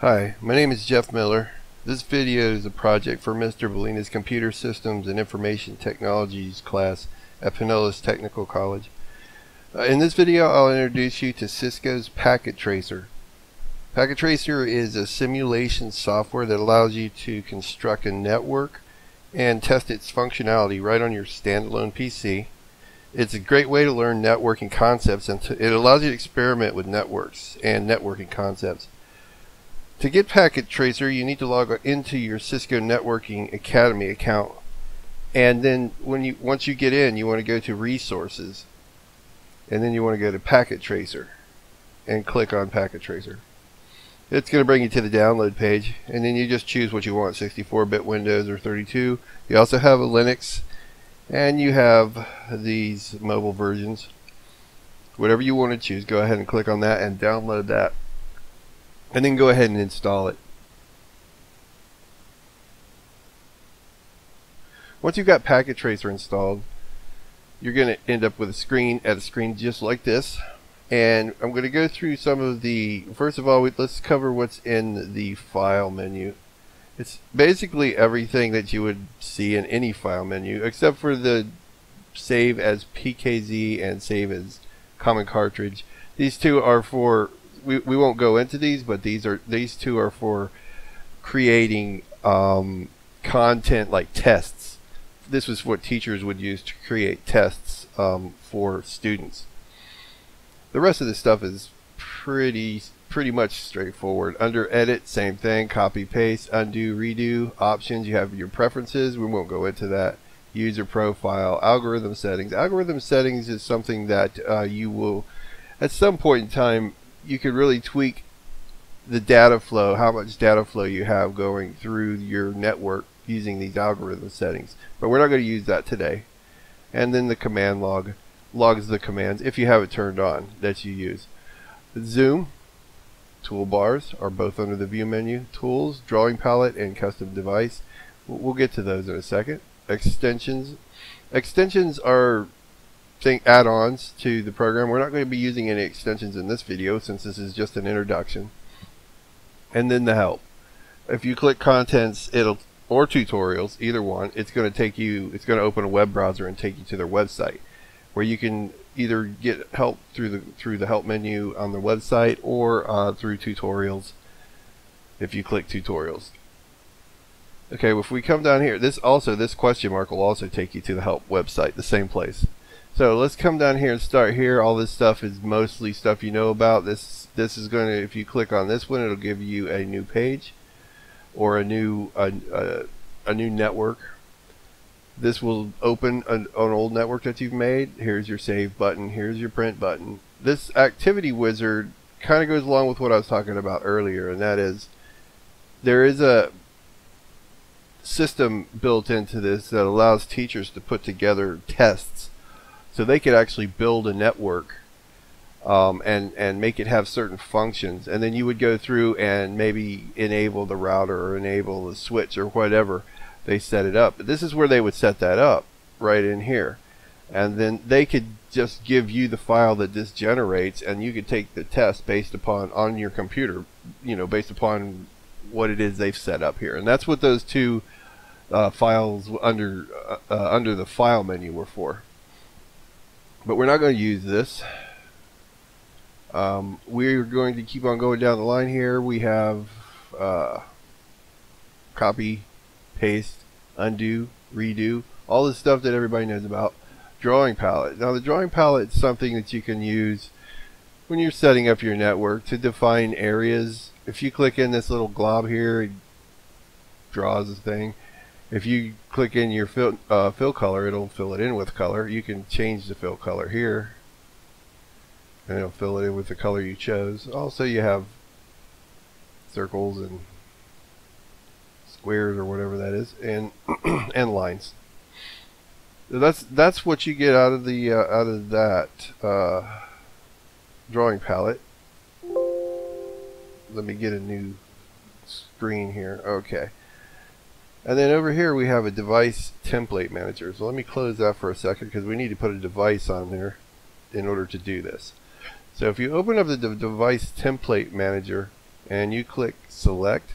Hi, my name is Jeff Miller. This video is a project for Mr. Bellina's Computer Systems and Information Technologies class at Pinellas Technical College. In this video, I'll introduce you to Cisco's PacketTracer. PacketTracer is a simulation software that allows you to construct a network and test its functionality right on your standalone PC. It's a great way to learn networking concepts, and it allows you to experiment with networks and networking concepts. To get PacketTracer, you need to log into your Cisco Networking Academy account, and then once you get in, you want to go to Resources, and then you want to go to PacketTracer and click on PacketTracer. It's going to bring you to the download page, and then you just choose what you want, 64-bit Windows or 32. You also have a Linux, and you have these mobile versions. Whatever you want to choose, go ahead and click on that and download that. And then go ahead and install it. Once you've got PacketTracer installed, you're going to end up with a screen just like this. And I'm going to go through some of the, first of all, let's cover what's in the file menu. It's basically everything that you would see in any file menu, except for the save as PKZ and save as common cartridge. These two are for, we won't go into these, but these two are for creating content like tests. This was what teachers would use to create tests for students. The rest of this stuff is pretty much straightforward. Under edit, same thing, copy, paste, undo, redo, options, you have your preferences, we won't go into that. User profile, algorithm settings. Algorithm settings is something that you will, at some point in time, you could really tweak the data flow, how much data flow you have going through your network using these algorithm settings. But we're not going to use that today. And then the command log logs the commands, if you have it turned on, that you use. Zoom, toolbars are both under the view menu. Tools, drawing palette, and custom device. We'll get to those in a second. Extensions. Extensions are add-ons to the program. We're not going to be using any extensions in this video since this is just an introduction. And then the help. If you click contents, or tutorials, either one, it's going to open a web browser and take you to their website, where you can either get help through the help menu on the website or through tutorials if you click tutorials. Okay, if we come down here, this question mark will also take you to the help website, the same place. So let's come down here and start here. All this stuff is mostly stuff you know about. This is going to, if you click on this one, it'll give you a new page or a new network. This will open an old network that you've made. Here's your save button. Here's your print button. This activity wizard kind of goes along with what I was talking about earlier, and that is there is a system built into this that allows teachers to put together tests. So they could actually build a network and make it have certain functions, and then you would go through and maybe enable the router or enable the switch or whatever they set it up. This is where they would set that up, right in here, and then they could just give you the file that this generates, and you could take the test based upon on your computer, based upon what it is they've set up here. And that's what those two files under the file menu were for. But we're not going to use this. We're going to keep on going down the line here. We have copy, paste, undo, redo, all the stuff that everybody knows about. Drawing palette. Now the drawing palette is something that you can use when you're setting up your network to define areas. If you click in this little glob here, it draws a thing. If you click in your fill color, it'll fill it in with color. You can change the fill color here, and it'll fill it in with the color you chose. Also, you have circles and squares or whatever that is, and and lines. So that's what you get out of the that drawing palette. Let me get a new screen here. Okay. And then over here we have a device template manager. So let me close that for a second because we need to put a device on there in order to do this. So if you open up the device template manager, and you click select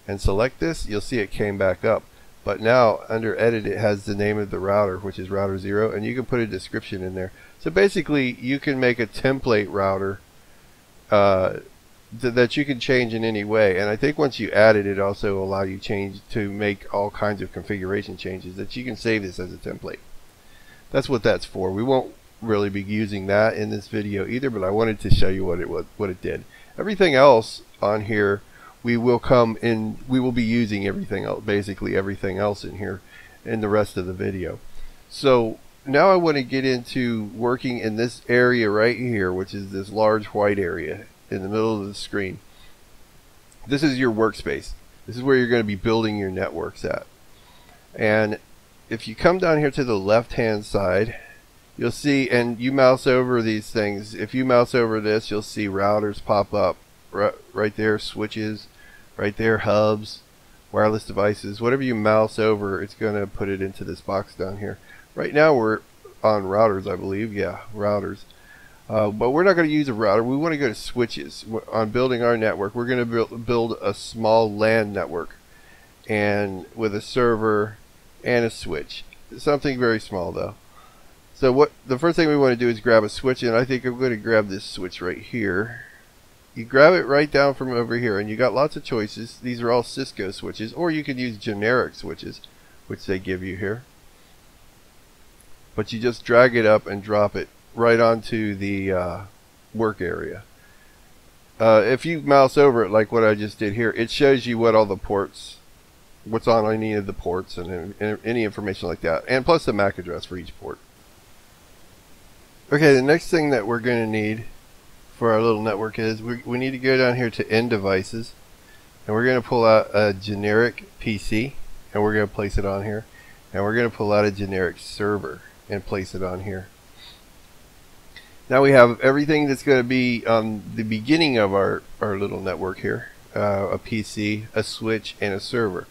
and select this, you'll see it came back up. But now under edit it has the name of the router, which is router 0, and you can put a description in there. So basically you can make a template router that you can change in any way. And I think once you add it, it also allows you to make all kinds of configuration changes that you can save this as a template. That's what that's for. We won't really be using that in this video either, but I wanted to show you what it did. Everything else on here, we will be using everything else, basically everything else in here in the rest of the video. So now I want to get into working in this area right here, which is this large white area in the middle of the screen. This is your workspace. This is where you're going to be building your networks at. And if you come down here to the left hand side, you'll see, and you mouse over these things, if you mouse over this, you'll see routers pop up right there, switches right there, hubs, wireless devices. Whatever you mouse over, it's going to put it into this box down here. Right now we're on routers, I believe. Yeah, routers. But we're not going to use a router. We want to go to switches. On building our network, we're going to build a small LAN network, and with a server and a switch. Something very small though. So the first thing we want to do is grab a switch, and I think I'm going to grab this switch right here. You grab it right down from over here, and you got lots of choices. These are all Cisco switches, or you could use generic switches, which they give you here. But you just drag it up and drop it right onto the work area. If you mouse over it like what I just did here, it shows you what all the ports, what's on any of the ports, and any information like that, and plus the MAC address for each port. Okay, the next thing that we're going to need for our little network is we need to go down here to end devices, and we're going to pull out a generic PC, and we're going to place it on here, and we're going to pull out a generic server and place it on here. Now we have everything that's going to be on the beginning of our little network here, a PC, a switch, and a server.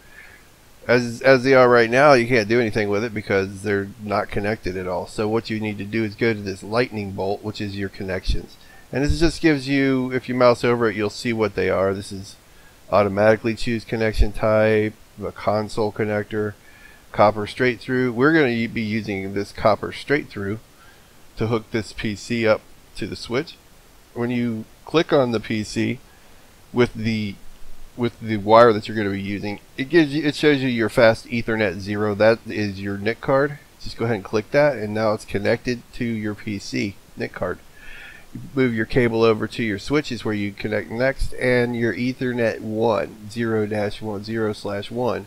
As they are right now, you can't do anything with it because they're not connected at all. So what you need to do is go to this lightning bolt, which is your connections. And this just gives you, if you mouse over it, you'll see what they are. This is automatically choose connection type, a console connector, copper straight through. We're going to be using this copper straight through to hook this PC up to the switch. When you click on the PC with the wire that you're going to be using, it shows you your fast Ethernet 0. That is your NIC card. Just go ahead and click that, and now it's connected to your PC NIC card. You move your cable over to your switches where you connect next, and your Ethernet 1 0-10/1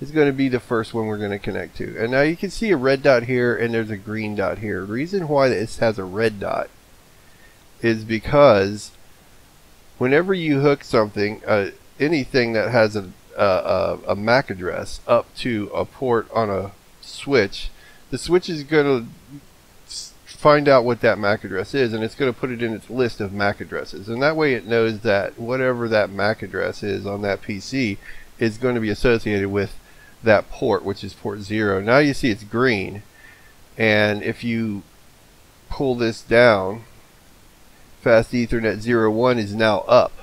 is going to be the first one we're going to connect to. And now you can see a red dot here, and there's a green dot here. The reason why this has a red dot is because whenever you hook something, anything that has a MAC address up to a port on a switch, the switch is going to find out what that MAC address is, and it's going to put it in its list of MAC addresses. And that way it knows that whatever that MAC address is on that PC is going to be associated with that port, which is port 0. Now you see it's green, and if you pull this down, fast Ethernet 01 is now up.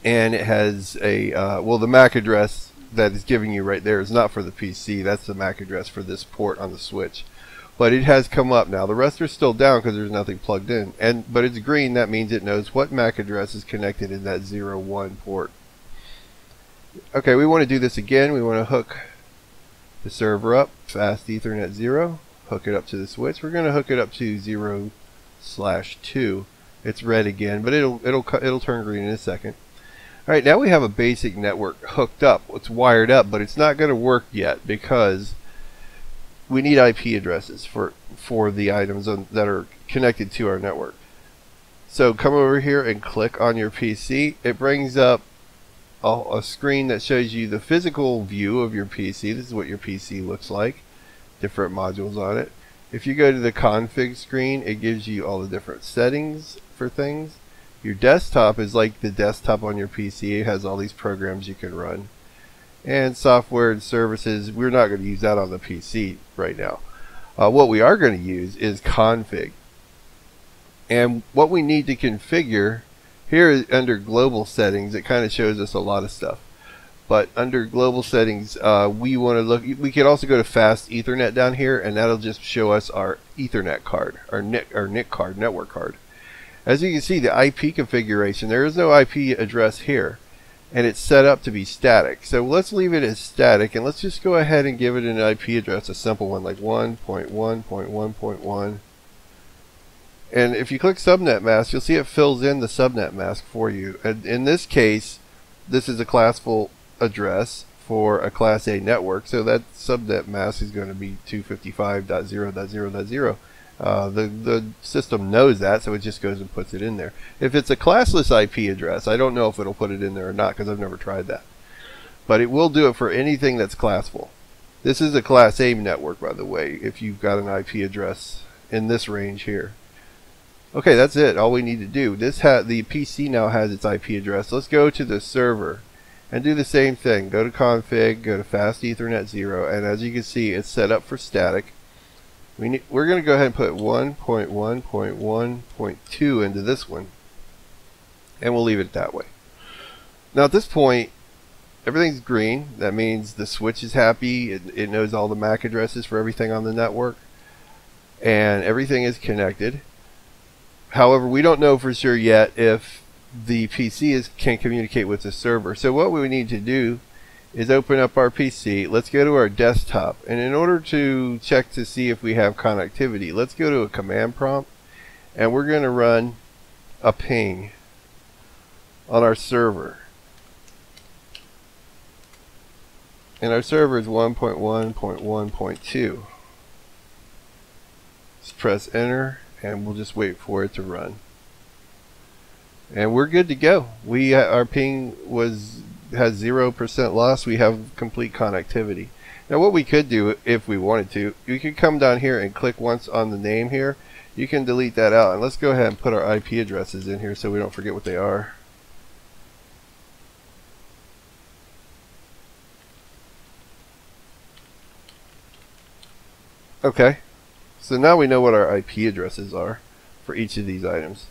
And it has a, well, the MAC address that is giving you right there is not for the PC. That's the MAC address for this port on the switch. But it has come up now. The rest are still down because there's nothing plugged in. But it's green. That means it knows what MAC address is connected in that 01 port. Okay, we want to do this again. We want to hook the server up, fast Ethernet 0, hook it up to the switch. We're going to hook it up to 0/2. It's red again, but it'll turn green in a second. Alright, now we have a basic network hooked up. It's wired up, but it's not going to work yet because we need IP addresses for the items that are connected to our network. So come over here and click on your PC. It brings up a screen that shows you the physical view of your PC. This is what your PC looks like. Different modules on it. If you go to the config screen, it gives you all the different settings for things. Your desktop is like the desktop on your PC. It has all these programs you can run. And software and services, we're not going to use that on the PC right now. What we are going to use is config. And what we need to configure, Here under global settings, it kind of shows us a lot of stuff. But under global settings, we want to look. We could also go to fast Ethernet down here, and that'll just show us our Ethernet card, our NIC card, network card. As you can see, the IP configuration, there is no IP address here, and it's set up to be static. So let's leave it as static, and let's just go ahead and give it an IP address, a simple one like 1.1.1.1. And if you click subnet mask, you'll see it fills in the subnet mask for you. And in this case, this is a classful address for a Class A network, so that subnet mask is going to be 255.0.0.0. The system knows that, so it just goes and puts it in there. If it's a classless IP address, I don't know if it'll put it in there or not, because I've never tried that. But it will do it for anything that's classful. This is a Class A network, by the way, if you've got an IP address in this range here. Okay, that's it. All we need to do. The PC now has its IP address. Let's go to the server and do the same thing. Go to config, go to fast Ethernet 0, and as you can see, it's set up for static. We're going to go ahead and put 1.1.1.2 into this one, and we'll leave it that way. Now at this point, everything's green. That means the switch is happy. It knows all the MAC addresses for everything on the network, and everything is connected. However, we don't know for sure yet if the PC can communicate with the server. So what we need to do is open up our PC. Let's go to our desktop, and in order to check to see if we have connectivity, let's go to a command prompt, and we're going to run a ping on our server. And our server is 1.1.1.2. Let's press enter, and we'll just wait for it to run. And we're good to go. Our ping has 0% loss. We have complete connectivity. Now what we could do if we wanted to, you could come down here and click once on the name here. You can delete that out, and let's go ahead and put our IP addresses in here so we don't forget what they are. Okay, so now we know what our IP addresses are for each of these items.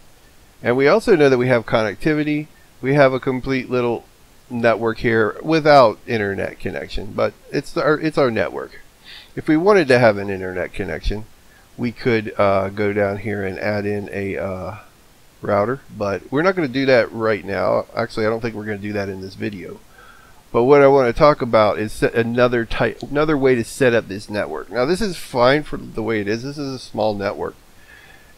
And we also know that we have connectivity. We have a complete little network here without internet connection, but it's our network. If we wanted to have an internet connection, we could go down here and add in a router, but we're not going to do that right now. Actually, I don't think we're going to do that in this video. But what I want to talk about is another way to set up this network. Now this is fine for the way it is. This is a small network,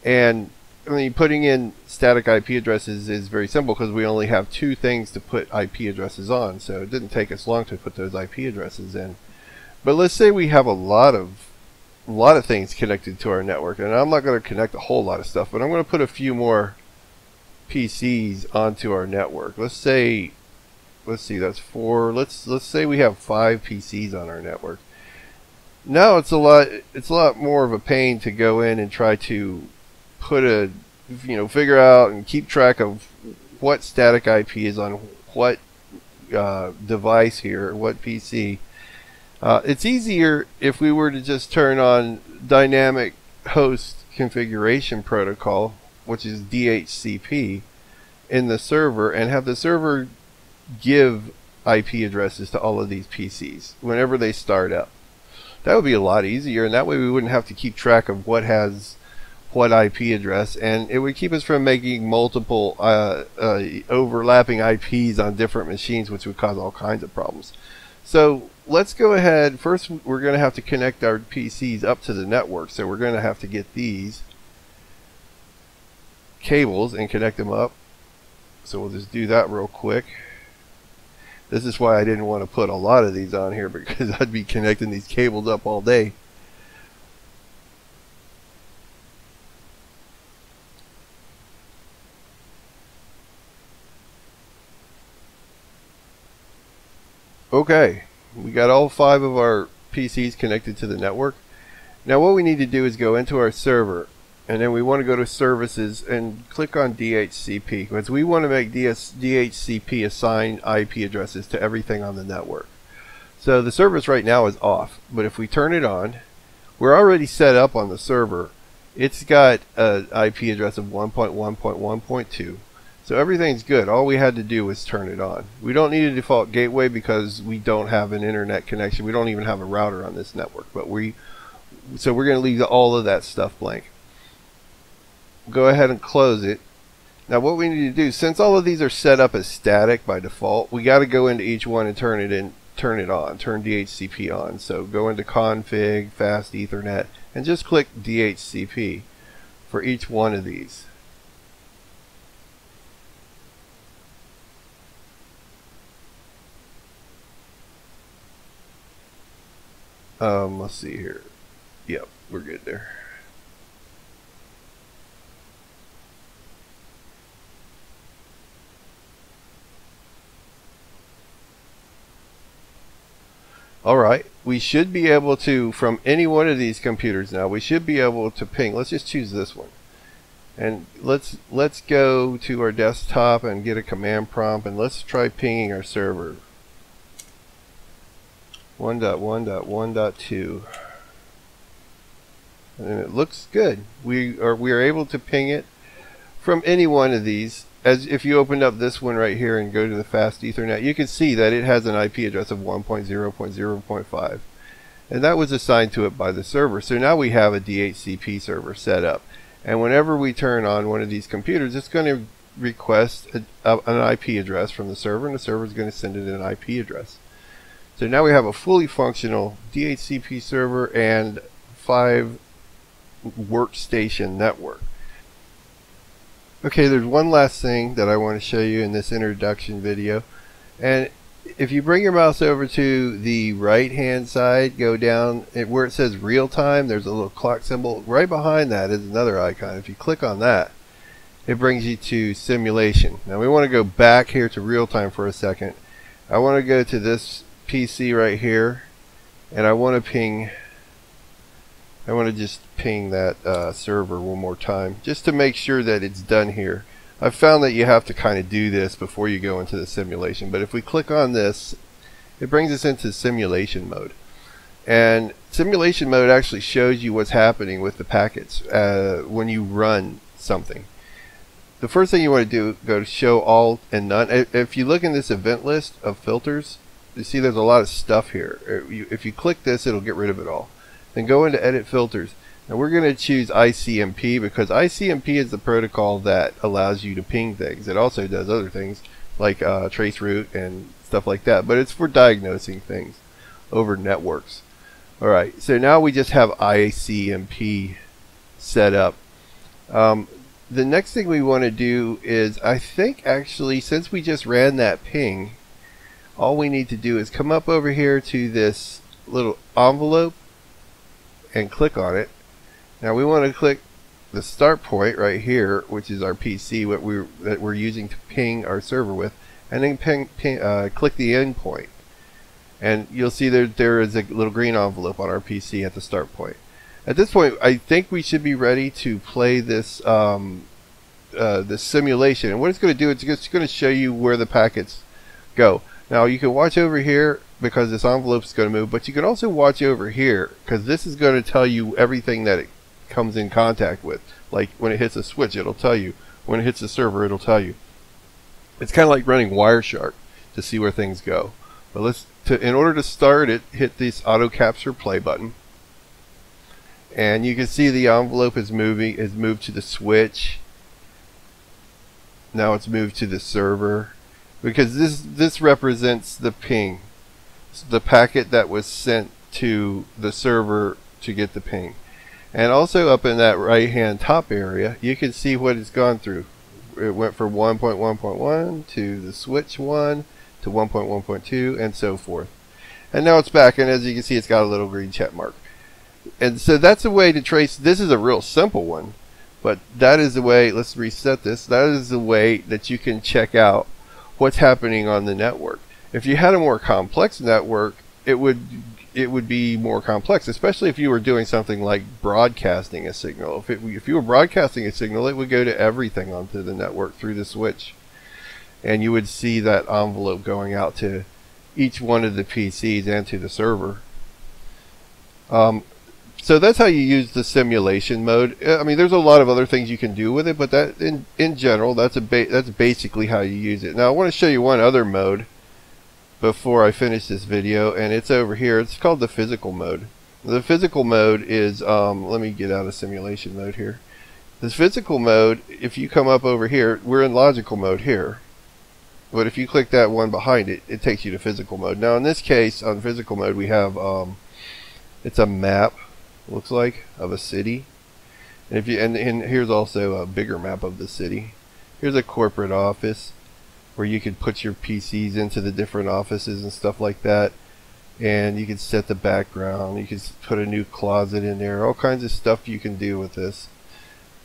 and I mean, putting in static IP addresses is very simple because we only have two things to put IP addresses on, so it didn't take us long to put those IP addresses in. But let's say we have a lot of things connected to our network, and I'm not going to connect a whole lot of stuff, but I'm going to put a few more PCs onto our network. Let's see, that's 4. Let's say we have 5 PCs on our network. Now it's a lot more of a pain to go in and try to figure out and keep track of what static IP is on what device here, what PC. It's easier if we were to just turn on dynamic host configuration protocol, which is DHCP, in the server, and have the server give IP addresses to all of these PCs whenever they start up. That would be a lot easier, and that way we wouldn't have to keep track of what has what IP address, and it would keep us from making multiple overlapping IPs on different machines, which would cause all kinds of problems. So let's go ahead. First, we're going to have to connect our PCs up to the network, so we're going to have to get these cables and connect them up. So we'll just do that real quick. This is why I didn't want to put a lot of these on here, because I'd be connecting these cables up all day. Okay, we got all 5 of our PCs connected to the network. Now what we need to do is go into our server, and then we want to go to services and click on DHCP, because we want to make DHCP assign IP addresses to everything on the network. So the service right now is off, but if we turn it on, we're already set up on the server. It's got an IP address of 1.1.1.2. So everything's good. All we had to do was turn it on. We don't need a default gateway because we don't have an internet connection. We don't even have a router on this network. But so we're going to leave all of that stuff blank. Go ahead and close it. Now what we need to do, since all of these are set up as static by default, we got to go into each one and turn it on, turn DHCP on. So go into config, fast Ethernet, and just click DHCP for each one of these. Let's see here. Yep, we're good there. Alright, we should be able to, from any one of these computers now, we should be able to ping. Let's just choose this one. And let's go to our desktop and get a command prompt, and let's try pinging our server. 1.1.1.2. And it looks good. We are able to ping it from any one of these. As if you opened up this one right here and go to the fast Ethernet, you can see that it has an IP address of 1.0.0.5, and that was assigned to it by the server. So now we have a DHCP server set up, and whenever we turn on one of these computers, it's going to request an IP address from the server, and the server is going to send it an IP address. So now we have a fully functional DHCP server and 5 workstation network. Okay, there's one last thing that I want to show you in this introduction video, and if you bring your mouse over to the right hand side, go down where it says real time, there's a little clock symbol. Right behind that is another icon. If you click on that, it brings you to simulation. Now we want to go back here to real time for a second. I want to go to this PC right here, and I want to just ping that server one more time, just to make sure that it's done here. I've found that you have to kind of do this before you go into the simulation, but if we click on this, it brings us into simulation mode. And simulation mode actually shows you what's happening with the packets when you run something. The first thing you want to do, go to show all and none. If you look in this event list of filters, you see there's a lot of stuff here. If you click this, it'll get rid of it all. Then go into edit filters. Now we're going to choose ICMP because ICMP is the protocol that allows you to ping things. It also does other things like traceroute and stuff like that, but it's for diagnosing things over networks. Alright, so now we just have ICMP set up. The next thing we want to do is, I think actually, since we just ran that ping, all we need to do is come up over here to this little envelope and click on it. Now we want to click the start point right here, which is our PC, that we're using to ping our server with, and then click the end point. And you'll see there is a little green envelope on our PC at the start point. At this point, I think we should be ready to play this this simulation. And what it's going to do, it's just going to show you where the packets go. Now you can watch over here because this envelope is going to move, but you can also watch over here because this is going to tell you everything that it comes in contact with. Like when it hits a switch, it'll tell you. When it hits the server, it'll tell you. It's kind of like running Wireshark to see where things go. But in order to start it, hit this auto capture play button, and you can see the envelope is moved to the switch. Now it's moved to the server, because this represents the ping, the packet that was sent to the server to get the ping. And also up in that right hand top area, you can see what it's gone through. It went from 1.1.1 to the switch 1 to 1.1.2 and so forth. And now it's back, and as you can see, it's got a little green check mark. And so that's a way to trace. This is a real simple one, but that is the way. Let's reset this. That is the way that you can check out what's happening on the network. If you had a more complex network, it would be more complex, especially if you were doing something like broadcasting a signal. If you were broadcasting a signal, it would go to everything onto the network through the switch, and you would see that envelope going out to So that's how you use the simulation mode. I mean, there's a lot of other things you can do with it, but that in general, that's basically how you use it. Now I want to show you one other mode before I finish this video, and it's over here. It's called the physical mode. The physical mode is let me get out of simulation mode here. This physical mode, if you come up over here, we're in logical mode here. But if you click that one behind it, it takes you to physical mode. Now in this case, on physical mode, we have it's a map, looks like, of a city. And if you and here's also a bigger map of the city. Here's a corporate office where you could put your PCs into the different offices and stuff like that. And you can set the background. You can put a new closet in there. All kinds of stuff you can do with this.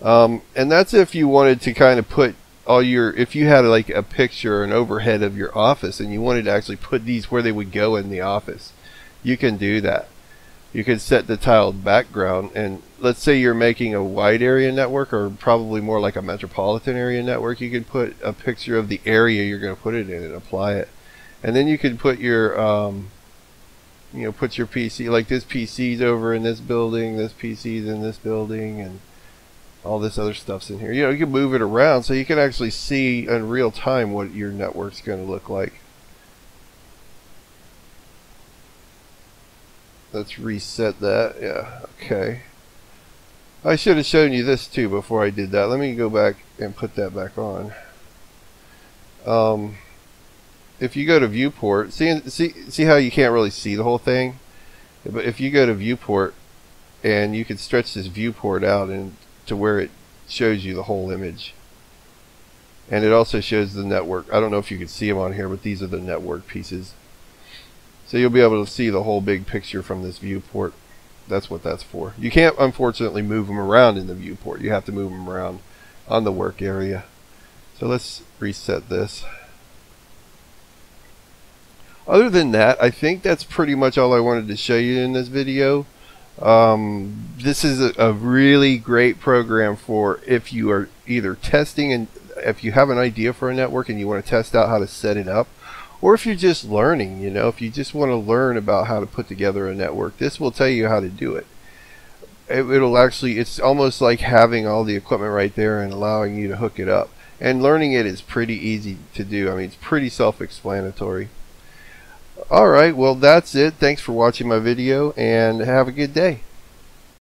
And that's if you wanted to kind of put all your, if you had like a picture, an overhead of your office, and you wanted to actually put these where they would go in the office, you can do that. You can set the tiled background, and let's say you're making a wide area network, or probably more like a metropolitan area network. You can put a picture of the area you're going to put it in and apply it, and then you can put your put your PC, like this PC's over in this building, this PC's in this building, and all this other stuff's in here. You can move it around so you can actually see in real time what your network's going to look like. Let's reset that. Yeah, okay. I should have shown you this too before I did that. Let me go back and put that back on. If you go to viewport, see how you can't really see the whole thing? But if you go to viewport, and you can stretch this viewport out and to where it shows you the whole image. And it also shows the network. I don't know if you can see them on here, but these are the network pieces. So you'll be able to see the whole big picture from this viewport. That's what that's for. You can't, unfortunately, move them around in the viewport. You have to move them around on the work area. So let's reset this. Other than that, I think that's pretty much all I wanted to show you in this video. This is a really great program for if you are either testing, and if you have an idea for a network and you want to test out how to set it up, or if you're just learning, if you just want to learn about how to put together a network, this will tell you how to do it. It'll actually, it's almost like having all the equipment right there and allowing you to hook it up. And learning it is pretty easy to do. I mean, it's pretty self-explanatory. Alright, well that's it. Thanks for watching my video, and have a good day.